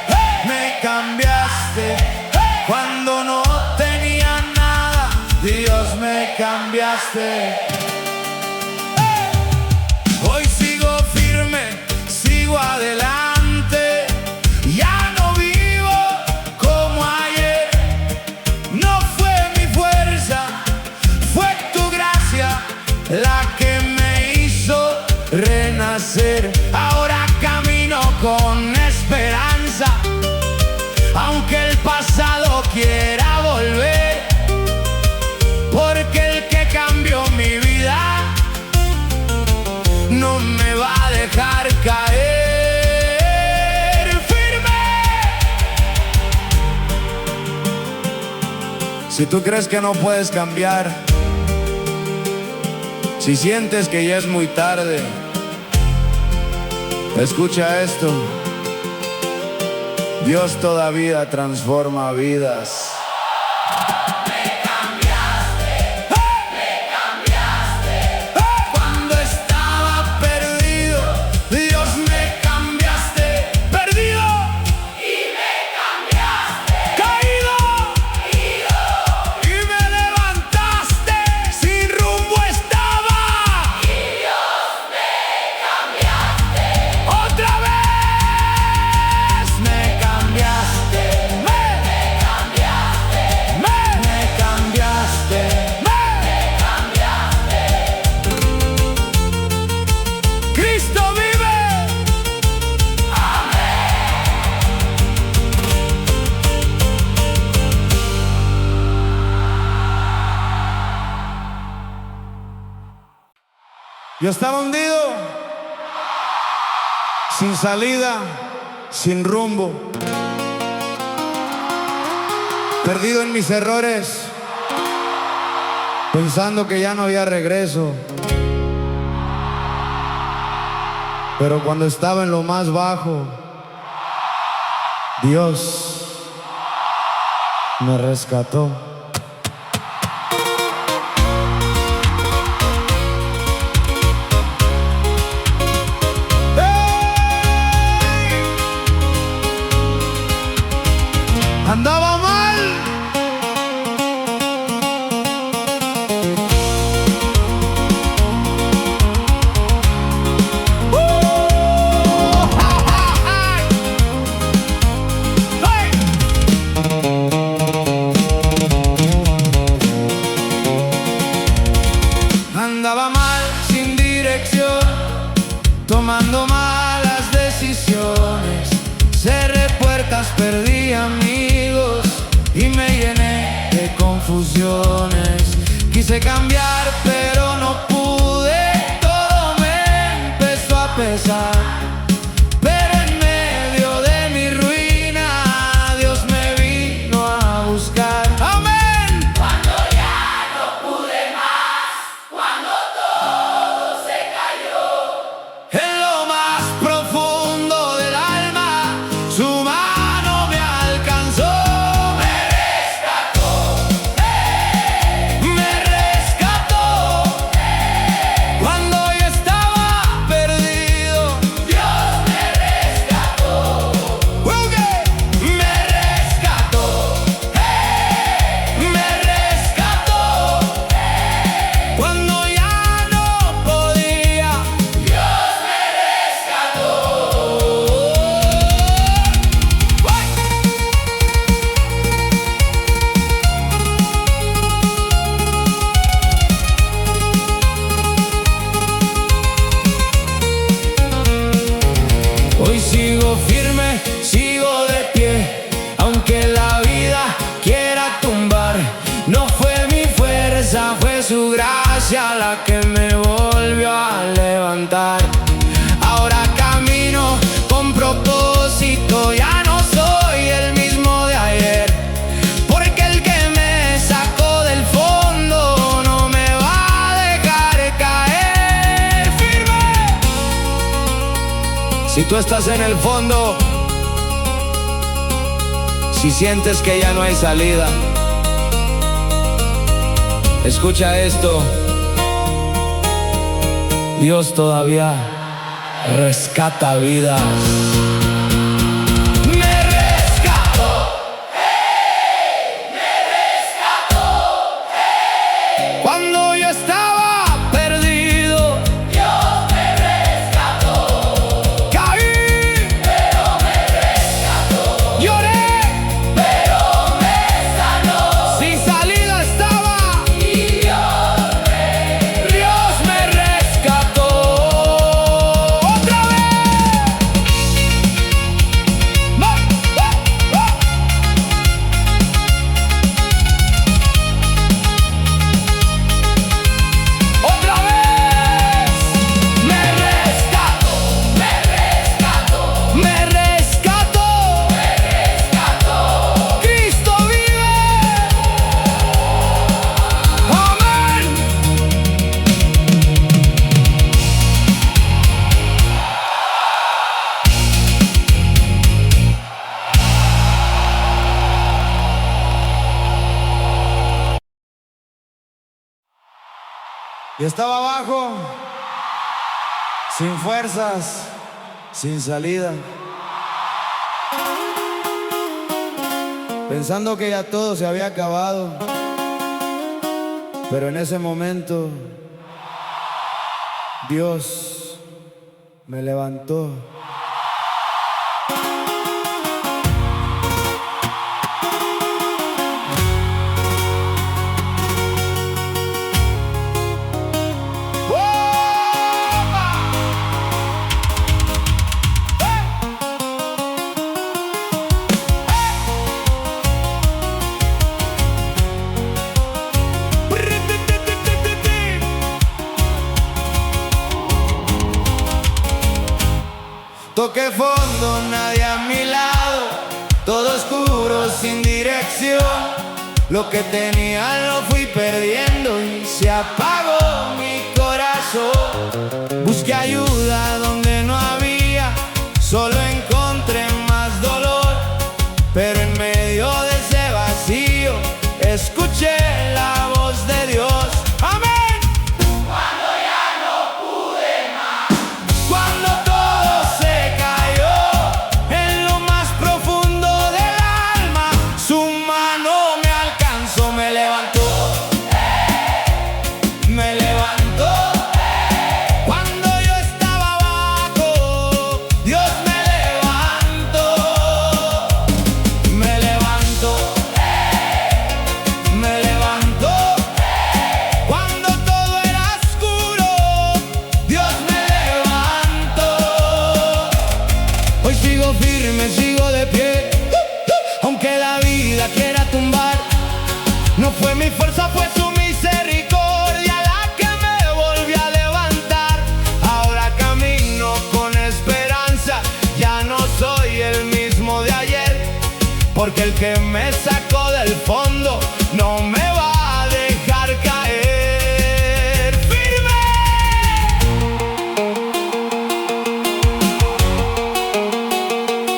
hey, me cambiaste, hey, cuando no tenía nada, Dios me cambiaste. Adelante, ya no vivo como ayer. No fue mi fuerza, fue tu gracia la que me hizo renacer. Ahora camino con esperanza, aunque el pasado quiera volver, porque el que cambió mi vida no me va a dejar caer. Si tú crees que no puedes cambiar, si sientes que ya es muy tarde, escucha esto. Dios todavía transforma vidas. Me cambiaste. Yo estaba hundido, sin salida, sin rumbo, perdido en mis errores, pensando que ya no había regreso. Pero cuando estaba en lo más bajo, Dios me rescató. Andaba mal, andaba mal, sin dirección, tomando malas decisiones, cerré puertas, perdí amigos y me llené de confusiones. Quise cambiar pero no pude, todo me empezó a pesar. Pero en medio de mi ruina Dios me vino a buscar. ¡Amén! Cuando ya no pude más, cuando todo se cayó, En lo más profundo del alma su mano me alcanzó. Me rescató cuando yo estaba perdido. Dios me rescató. Me rescató, me rescató cuando ya no podía. Dios me rescató. Hoy sigo firme, sigo de pie, aunque la vida quiera tumbar. No fue mi fuerza, fue su gracia la que me volvió a levantar. Ahora camino con propósito, ya no soy el mismo de ayer, porque el que me sacó del fondo no me va a dejar caer. ¡Firme! Si tú estás en el fondo, si sientes que ya no hay salida, escucha esto. Dios todavía rescata vidas. Me rescató, Me rescató. cuando yo estaba perdido. Dios me rescató. Caí, Pero me rescató. lloré, Pero me sanó. sin salida estaba. Y Dios me rescató. Otra vez. Otra vez. Me rescató, me rescató. me rescató. Me rescató. Cristo vive. Amén. Y estaba abajo, sin fuerzas, sin salida, pensando que ya todo se había acabado. Pero en ese momento Dios me levantó. Toqué fondo, nadie a mi lado, todo oscuro, sin dirección. Lo que tenía lo fui perdiendo y se apagó mi corazón. Busqué ayuda donde no había, solo encontré más dolor. Pero en medio de ese vacío escuché la voz de Dios. ¡Amén! Cuando ya no pude más, Cuando todo se cayó en lo más profundo del alma, su mano me alcanzó, me levantó, me levantó. Cuando yo estaba abajo, Dios me levantó, me levantó, me levantó. Cuando todo era oscuro, Dios me levantó. Hoy sigo firme, sigo de pie, aunque la vida quiera tumbar. No fue mi fuerza, fue su misericordia la que me volvió a levantar. Ahora camino con esperanza, ya no soy el mismo de ayer, porque el que me sacó del fondo no me va a dejar caer. ¡Firme!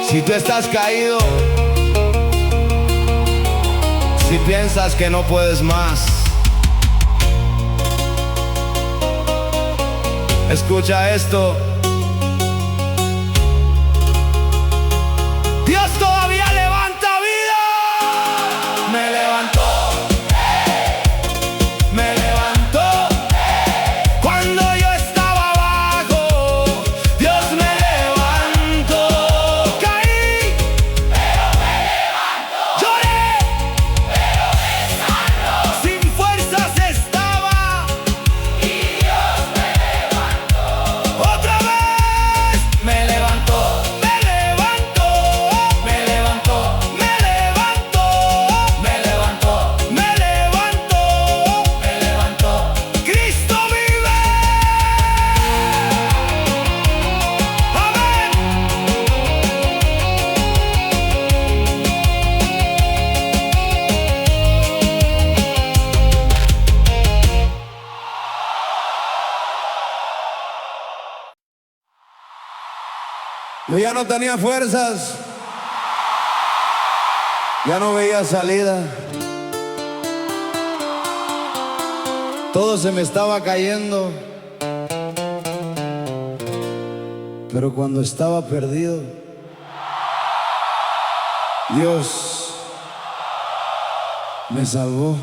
Si tú estás caído, si piensas que no puedes más, escucha esto. Dios todavía levanta vida. Me levantó, me levantó. Cuando yo estaba abajo, Dios me levantó. Caí, pero me levantó, lloré, pero me sanó, sin fuerzas estaba. y Dios me levantó. Otra vez me levantó, me levantó, me levantó, me levantó, me levantó, me levantó, me levantó. Cristo vive. Amén. Yo ya no tenía fuerzas, ya no veía salida. Todo se me estaba cayendo. Pero cuando estaba perdido, Dios me salvó.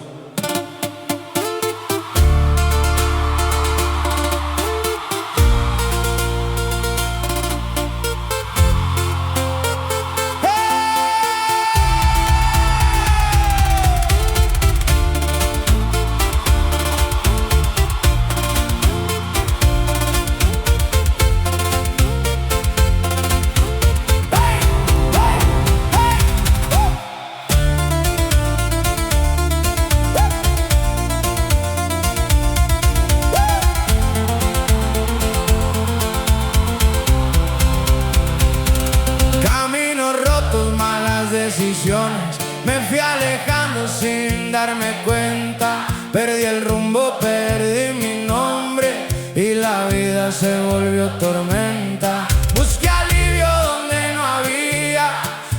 Caminos rotos, malas decisiones, me fui alejando sin darme cuenta. Perdí el rumbo, perdí mi nombre y la vida se volvió tormenta. Busqué alivio donde no había,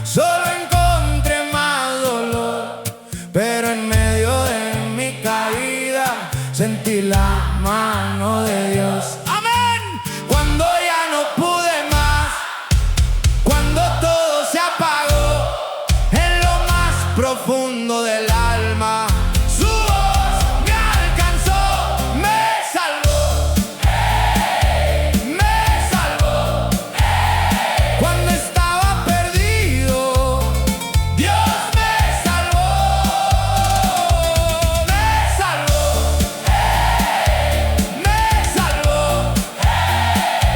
solo encontré más dolor. Pero en medio de mi caída sentí la mano de Dios. ¡Amén! Cuando ya no pude más, cuando todo se apagó en lo más profundo del alma, su voz me alcanzó, me salvó, me salvó. Cuando estaba perdido, Dios me salvó, me salvó, me salvó.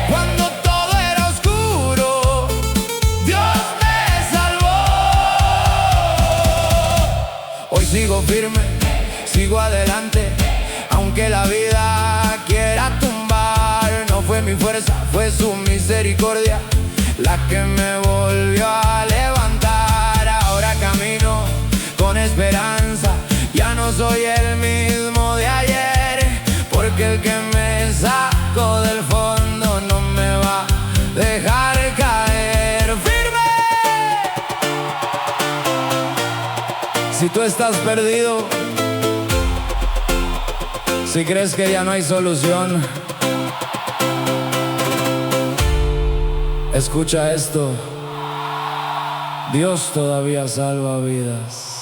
Cuando todo era oscuro, Dios me salvó. Hoy sigo firme, sigo adelante, aunque la vida quiera tumbar. No fue mi fuerza, fue su misericordia la que me volvió a levantar. Ahora camino con esperanza, ya no soy el mismo de ayer, porque el que me sacó del fondo no me va a dejar caer. ¡Firme! Si tú estás perdido, si crees que ya no hay solución, escucha esto: Dios todavía salva vidas.